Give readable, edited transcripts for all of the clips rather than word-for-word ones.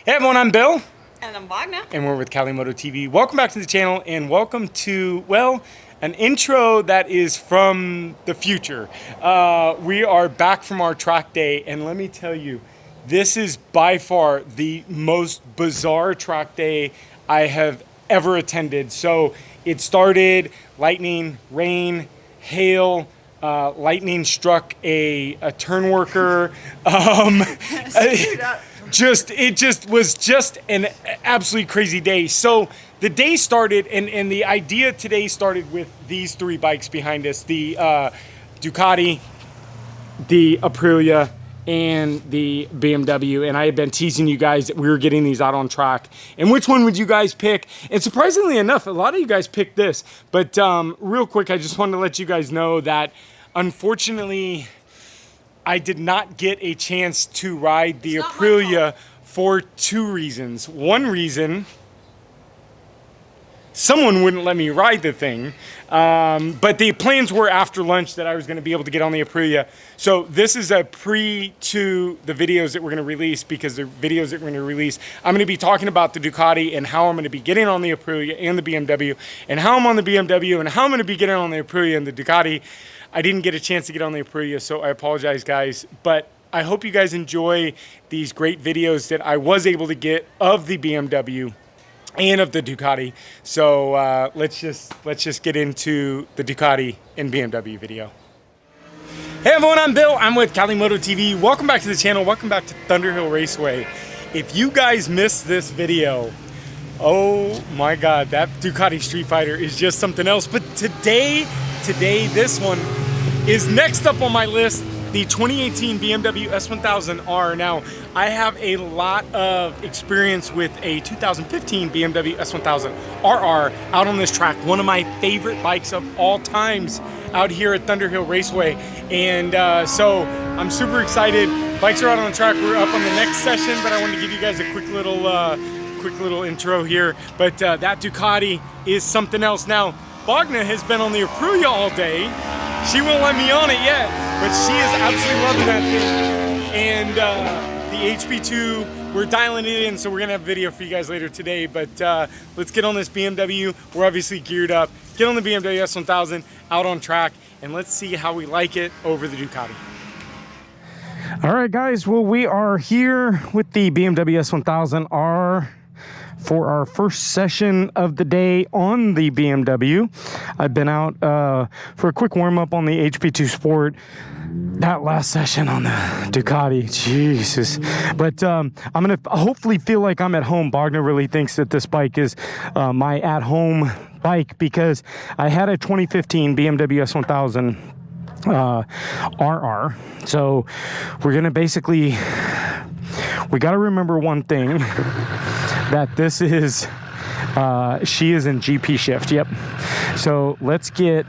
Hey everyone, I'm Bill. And I'm Wagner. And we're with Cali Moto TV. Welcome back to the channel and welcome to, well, an intro that is from the future. We are back from our track day and let me tell you, this is by far the most bizarre track day I have ever attended. So it started lightning, rain, hail, lightning struck a turn worker. It just was an absolutely crazy day. So the day started, and the idea today started with these three bikes behind us: the Ducati, the Aprilia, and the BMW. And I had been teasing you guys that we were getting these out on track. And which one would you guys pick? And surprisingly enough, a lot of you guys picked this. But real quick, I just wanted to let you guys know that unfortunately, I did not get a chance to ride the Aprilia for two reasons. One reason, someone wouldn't let me ride the thing, but the plans were after lunch that I was going to be able to get on the Aprilia. So this is a pre to the videos that we're going to release, because the videos that we're going to release, I'm going to be talking about the Ducati and how I'm going to be getting on the Aprilia and the BMW, and how I'm on the BMW and how I'm going to be getting on the Aprilia and the Ducati. I didn't get a chance to get on the Aprilia, so I apologize, guys. But I hope you guys enjoy these great videos that I was able to get of the BMW and of the Ducati. So let's just get into the Ducati and BMW video. Hey everyone, I'm Bill. I'm with Cali Moto TV. Welcome back to the channel. Welcome back to Thunderhill Raceway. If you guys missed this video, oh my God, that Ducati Street Fighter is just something else. But today, this one is next up on my list, the 2018 BMW S1000R. Now, I have a lot of experience with a 2015 BMW S1000RR out on this track. One of my favorite bikes of all times out here at Thunderhill Raceway. And so I'm super excited. Bikes are out on the track. We're up on the next session, but I wanted to give you guys a quick little intro here. But that Ducati is something else. Now, Wagner has been on the Aprilia all day. She won't let me on it yet, but she is absolutely loving that thing. And the HP2, we're dialing it in, so we're gonna have a video for you guys later today. But let's get on this BMW. We're obviously geared up. Get on the BMW S1000 out on track, and let's see how we like it over the Ducati. All right, guys. Well, we are here with the BMW S1000R for our first session of the day on the BMW. I've been out for a quick warm-up on the HP2 Sport. That last session on the Ducati, Jesus. But I'm gonna hopefully feel like I'm at home. Wagner really thinks that this bike is my at-home bike, because I had a 2015 BMW S1000 RR. So we're gonna basically, we gotta remember one thing, that this is, she is in GP shift, yep. So let's get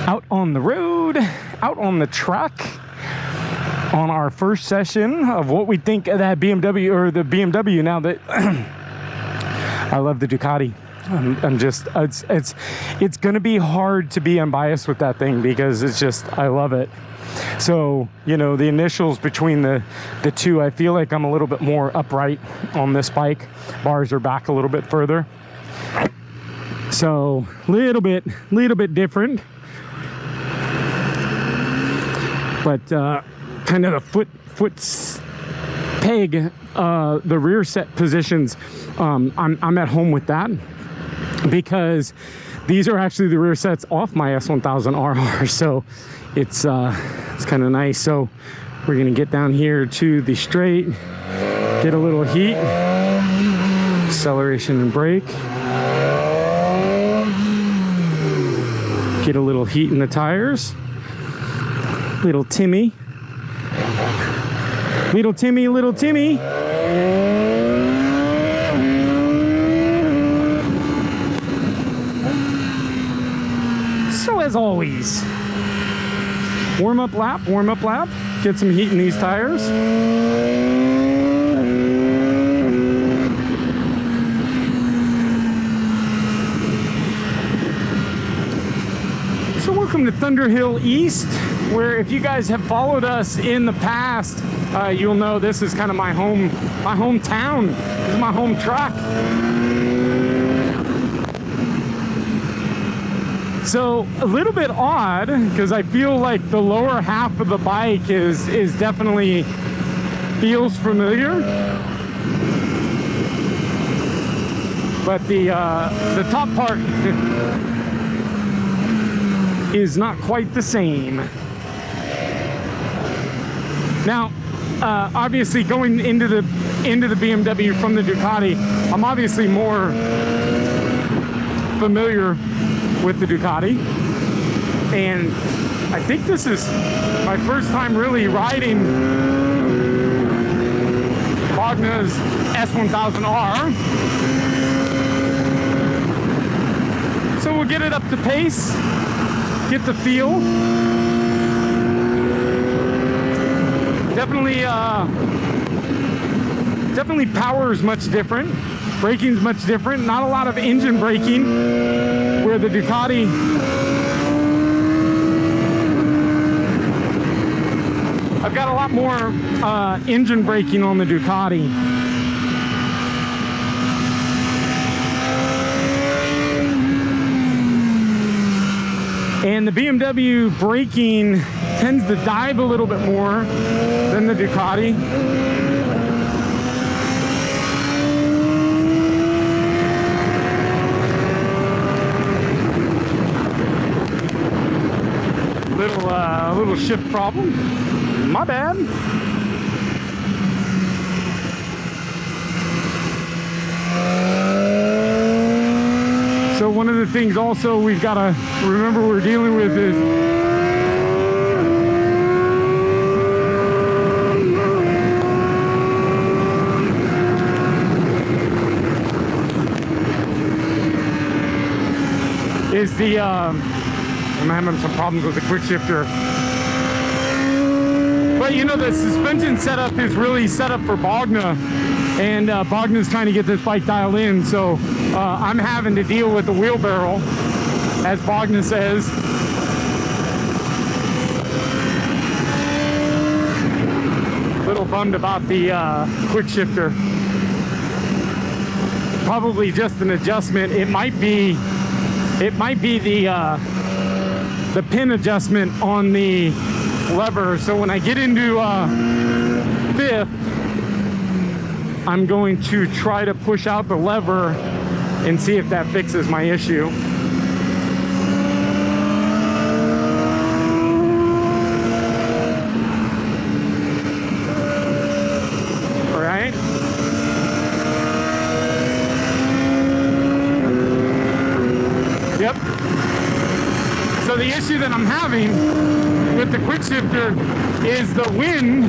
out on the road, out on the track, on our first session of what we think of that BMW, or the BMW, now that I love the Ducati. I'm just, it's gonna be hard to be unbiased with that thing, because it's just, I love it. So, you know, the initials between the two, I feel like I'm a little bit more upright on this bike. Bars are back a little bit further. So, little bit different. But kind of the foot peg, the rear set positions, I'm at home with that, because these are actually the rear sets off my S1000RR. So it's kind of nice. So we're gonna get down here to the straight, get a little heat, acceleration and brake, get a little heat in the tires. Little Timmy. So as always, warm up lap, get some heat in these tires. So welcome to Thunderhill East. where if you guys have followed us in the past, you'll know this is kind of my hometown. This is my home truck. So a little bit odd, because I feel like the lower half of the bike is definitely feels familiar, but the top part is not quite the same. Now, obviously, going into the BMW from the Ducati, I'm obviously more familiar with the Ducati, and I think this is my first time really riding Bogna's S1000R. So we'll get it up to pace, get the feel. Definitely power is much different. Braking's much different. Not a lot of engine braking, where the Ducati I've got a lot more engine braking on the Ducati. And the BMW braking tends to dive a little bit more than the Ducati. Little shift problem. My bad. So one of the things also we've got to remember we're dealing with is the I'm having some problems with the quick shifter. But you know, the suspension setup is really set up for Bogna, and Bogna's trying to get this bike dialed in, so I'm having to deal with the wheelbarrow, as Bogna says. A little bummed about the quick shifter. Probably just an adjustment. It might be the pin adjustment on the lever. So when I get into fifth, I'm going to try to push out the lever and see if that fixes my issue. All right. Yep. So the issue that I'm having with the quick shifter is the wind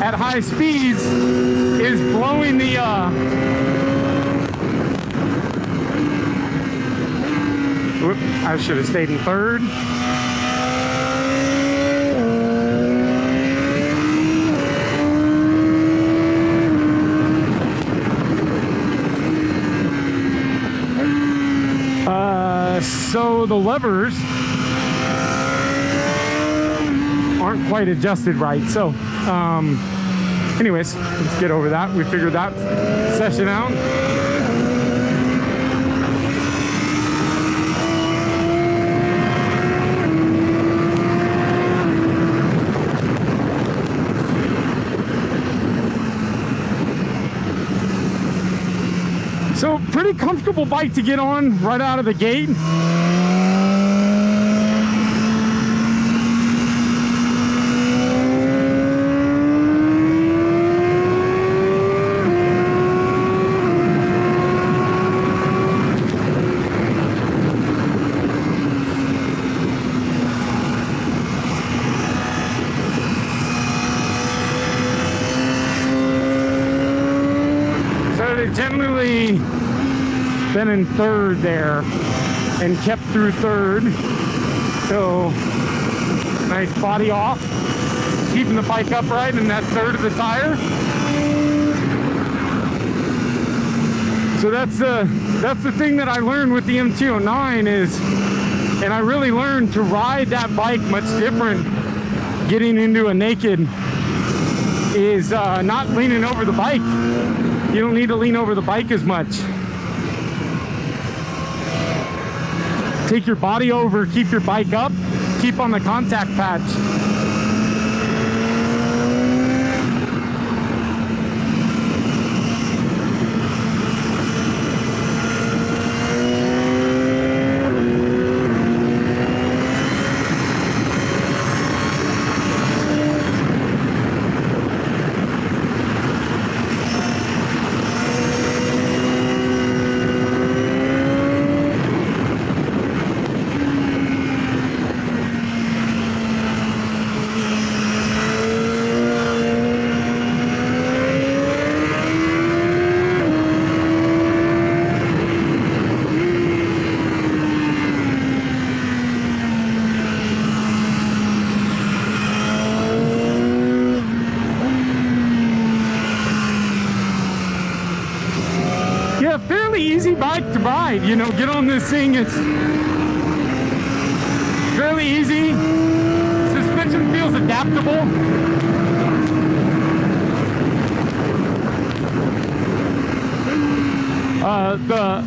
at high speeds is blowing the whoop, I should have stayed in third. So the levers aren't quite adjusted right. So anyways, let's get over that. We figured that session out. So pretty comfortable bike to get on right out of the gate. Generally been in third there and kept through third. So nice body off, keeping the bike upright in that third of the tire. So that's the thing that I learned with the M209 is, and I really learned to ride that bike much different getting into a naked is not leaning over the bike. You don't need to lean over the bike as much. Take your body over, keep your bike up, keep on the contact patch. Yeah, fairly easy bike to ride. You know, get on this thing, it's fairly easy. Suspension feels adaptable.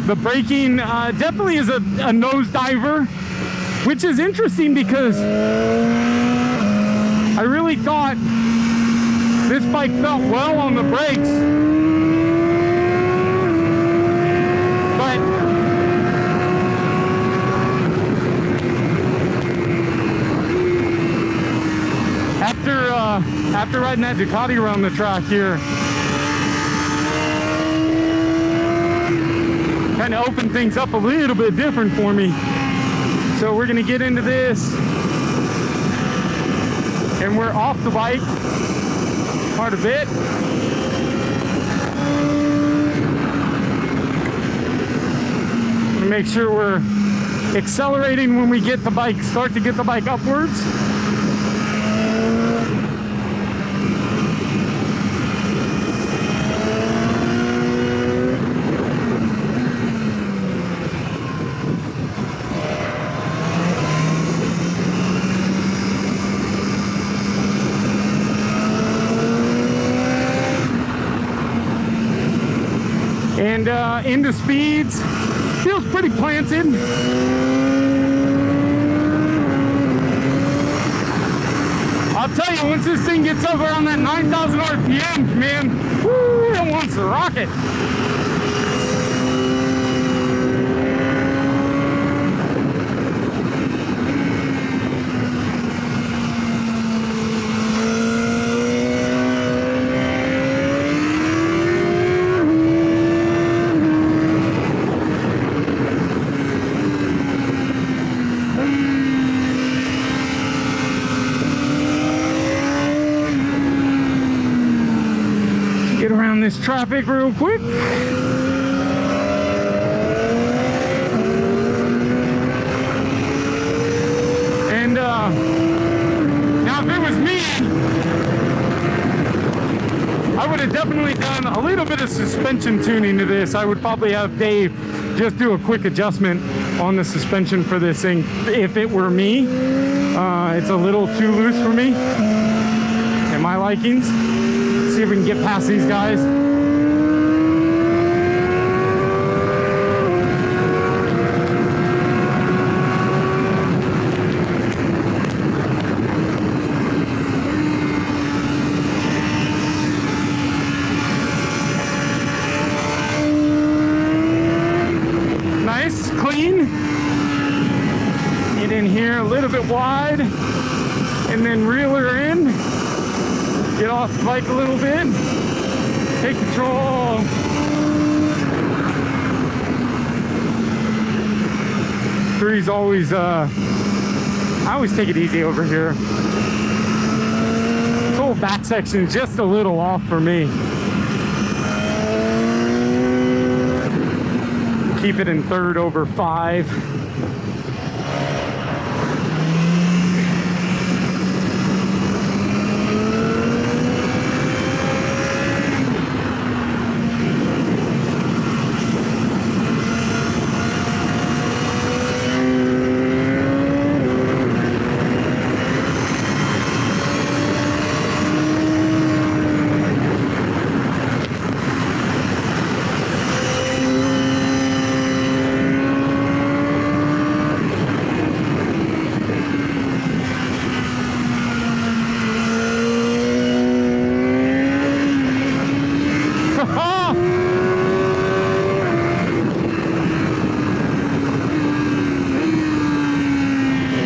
The braking definitely is a nose diver, which is interesting because I really thought this bike felt well on the brakes. After riding that Ducati around the track here, kind of opened things up a little bit different for me. So we're gonna get into this, and we're off the bike quite a bit. Make sure we're accelerating when we get the bike, start to get the bike upwards. And into speeds, feels pretty planted. I'll tell you, once this thing gets over on that 9,000 RPM, man, whoo, it wants to rocket. Get around this traffic real quick. And now if it was me, I would have definitely done a little bit of suspension tuning to this. I would probably have Dave just do a quick adjustment on the suspension for this thing. If it were me, it's a little too loose for me and my likings. See if we can get past these guys. Nice, clean. Get in here a little bit wide and then reel her in. Get off the bike a little bit. Take control. Three's always, I always take it easy over here. This whole back section is just a little off for me. Keep it in third over 5.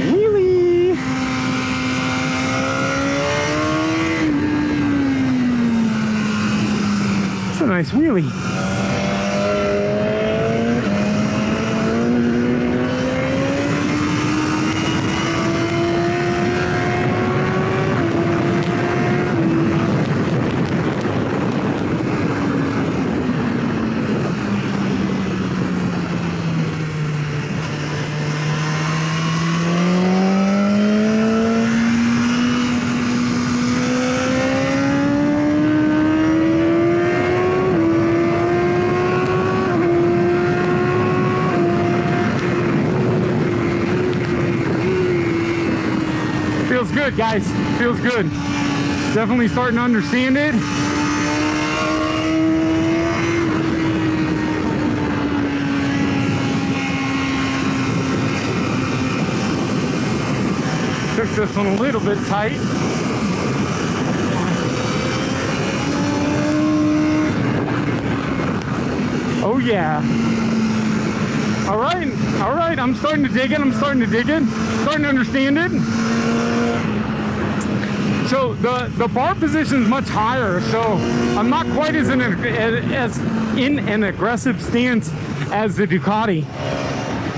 Wheelie. It's a nice wheelie. Feels good, guys. Feels good. Definitely starting to understand it. Took this one a little bit tight. Oh yeah. All right, all right. I'm starting to dig it. I'm starting to dig it. Starting to understand it. So the bar position is much higher, so I'm not quite as in an aggressive stance as the Ducati,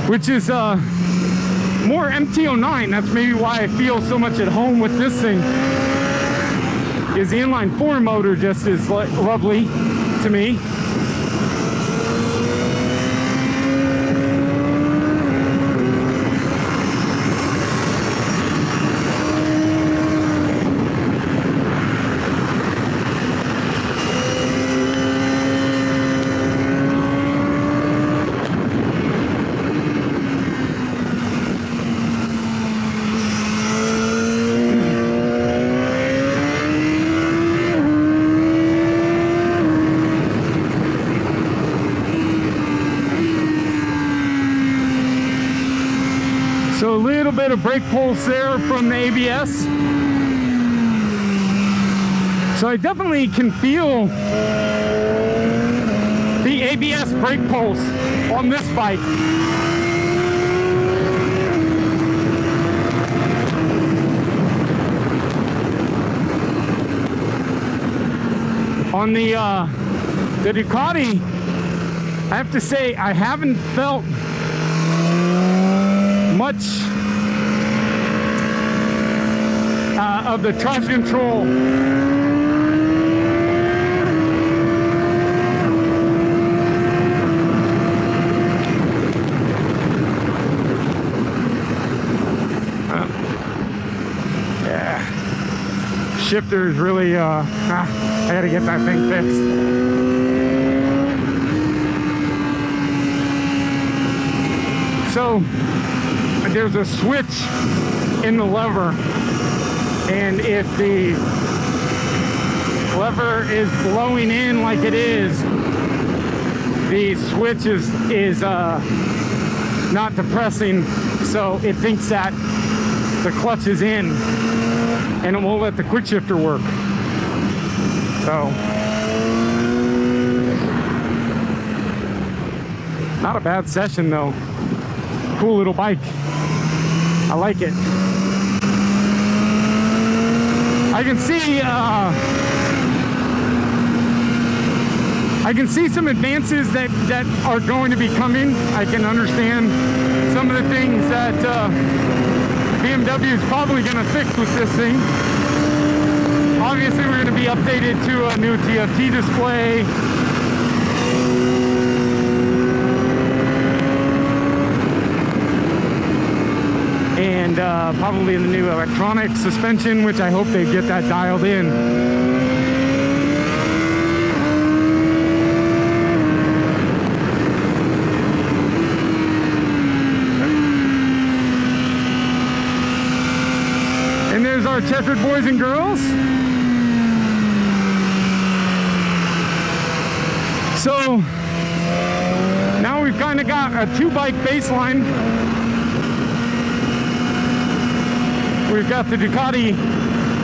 which is more MT09. That's maybe why I feel so much at home with this thing. Is the inline four motor just as lovely to me. So a little bit of brake pulse there from the ABS. So I definitely can feel the ABS brake pulse on this bike. On the Ducati, I have to say I haven't felt much of the traction control. Yeah, shifter is really I gotta get that thing fixed. So there's a switch in the lever, and if the lever is blowing in like it is, the switch is not depressing, so it thinks that the clutch is in, and it won't let the quick shifter work. So not a bad session though. Cool little bike. I like it. I can see some advances that are going to be coming. I can understand some of the things that BMW is probably going to fix with this thing. Obviously, we're going to be updated to a new TFT display. And probably the new electronic suspension, which I hope they get that dialed in. And there's our checkered boys and girls. So now we've kind of got a two-bike baseline. We've got the Ducati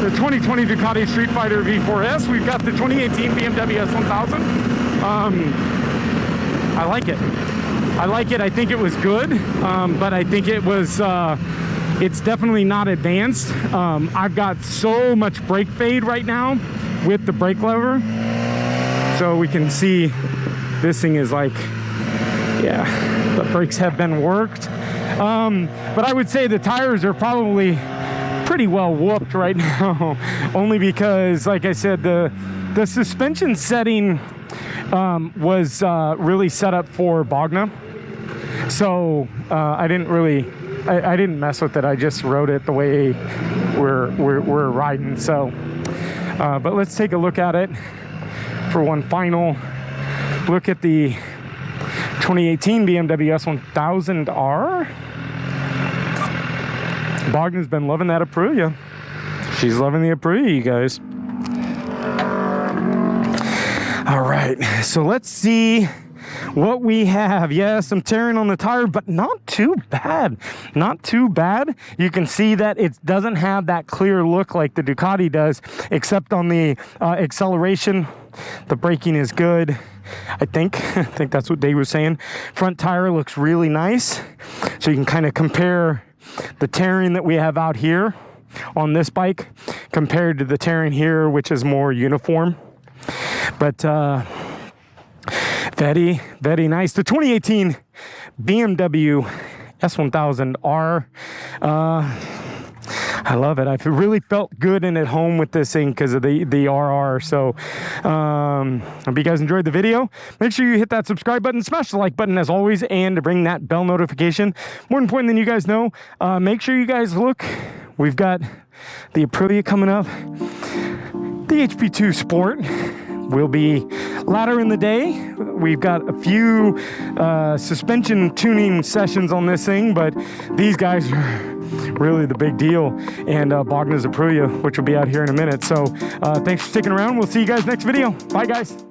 the 2020 Ducati Street Fighter V4S. We've got the 2018 BMW S1000. I like it. I like it. I think it was good, but I think it was, it's definitely not advanced. I've got so much brake fade right now with the brake lever. So we can see this thing is like, yeah, the brakes have been worked. But I would say the tires are probably pretty well whooped right now. Only because, like I said, the suspension setting was really set up for Bogna. So I didn't really, I didn't mess with it. I just rode it the way we're riding. So, but let's take a look at it for one final look at the 2018 BMW S1000R. Bogna's been loving that Aprilia. She's loving the Aprilia, you guys. All right, so let's see what we have. Yeah, some tearing on the tire, but not too bad. Not too bad. You can see that it doesn't have that clear look like the Ducati does, except on the acceleration. The braking is good, I think. I think that's what Dave was saying. Front tire looks really nice. So you can kind of compare the tearing that we have out here on this bike compared to the tearing here, which is more uniform. But very, very nice. The 2018 BMW S1000R. I love it. I really felt good and at home with this thing because of the RR. So I hope you guys enjoyed the video. Make sure you hit that subscribe button, smash the like button as always, and to bring that bell notification. More important than you guys know, make sure you guys look. We've got the Aprilia coming up. The HP2 Sport will be later in the day. We've got a few suspension tuning sessions on this thing, but these guys are really the big deal. And Bogna's Aprilia, which will be out here in a minute. So thanks for sticking around. We'll see you guys next video. Bye, guys.